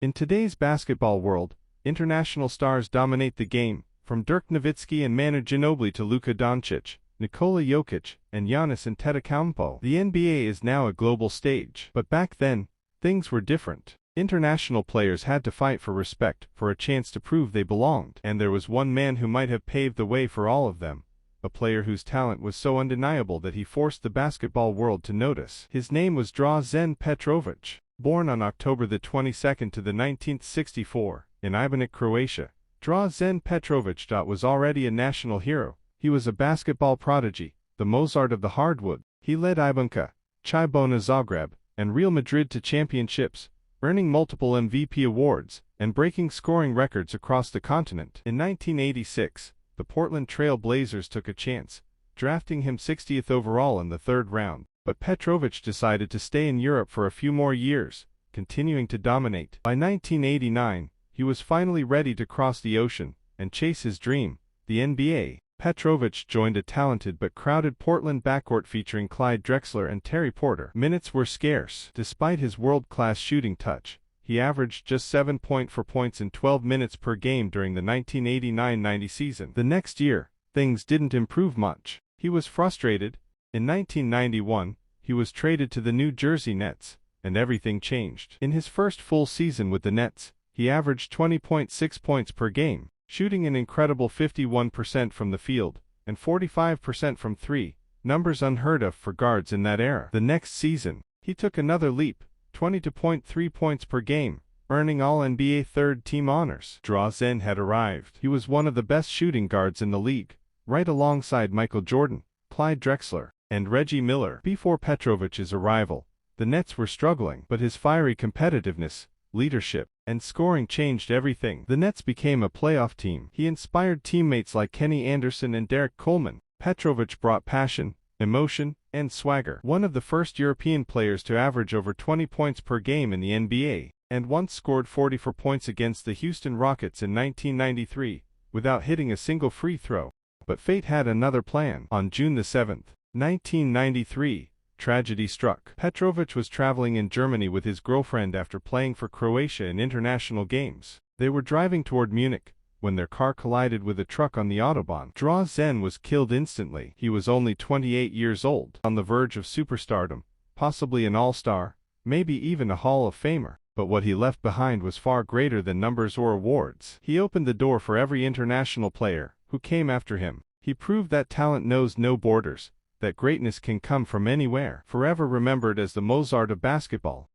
In today's basketball world, international stars dominate the game, from Dirk Nowitzki and Manu Ginobili to Luka Doncic, Nikola Jokic, and Giannis Antetokounmpo. The NBA is now a global stage. But back then, things were different. International players had to fight for respect, for a chance to prove they belonged. And there was one man who might have paved the way for all of them, a player whose talent was so undeniable that he forced the basketball world to notice. His name was Drazen Petrovic. Born on October the 22nd to the 1964, in Ibanik, Croatia, Drazen Petrović was already a national hero. He was a basketball prodigy, the Mozart of the hardwood. He led Ibunka, Cibona Zagreb, and Real Madrid to championships, earning multiple MVP awards, and breaking scoring records across the continent. In 1986, the Portland Trail Blazers took a chance, drafting him 60th overall in the third round. But Petrovic decided to stay in Europe for a few more years, continuing to dominate. By 1989, he was finally ready to cross the ocean and chase his dream, the NBA. Petrovic joined a talented but crowded Portland backcourt featuring Clyde Drexler and Terry Porter. Minutes were scarce. Despite his world-class shooting touch, he averaged just 7.4 points in 12 minutes per game during the 1989-90 season. The next year, things didn't improve much. He was frustrated. In 1991, he was traded to the New Jersey Nets, and everything changed. In his first full season with the Nets, he averaged 20.6 points per game, shooting an incredible 51% from the field, and 45% from three, numbers unheard of for guards in that era. The next season, he took another leap, 22.3 points per game, earning All-NBA third-team honors. Drazen had arrived. He was one of the best shooting guards in the league, right alongside Michael Jordan, Clyde Drexler, and Reggie Miller. Before Petrovic's arrival, the Nets were struggling, but his fiery competitiveness, leadership, and scoring changed everything. The Nets became a playoff team. He inspired teammates like Kenny Anderson and Derek Coleman. Petrovic brought passion, emotion, and swagger. One of the first European players to average over 20 points per game in the NBA, and once scored 44 points against the Houston Rockets in 1993, without hitting a single free throw. But fate had another plan. On June 7, 1993, tragedy struck. Petrovic was traveling in Germany with his girlfriend after playing for Croatia in international games. They were driving toward Munich when their car collided with a truck on the Autobahn. Drazen was killed instantly. He was only 28 years old, on the verge of superstardom, possibly an all-star, maybe even a Hall of Famer. But what he left behind was far greater than numbers or awards. He opened the door for every international player who came after him. He proved that talent knows no borders, that greatness can come from anywhere. Forever remembered as the Mozart of basketball,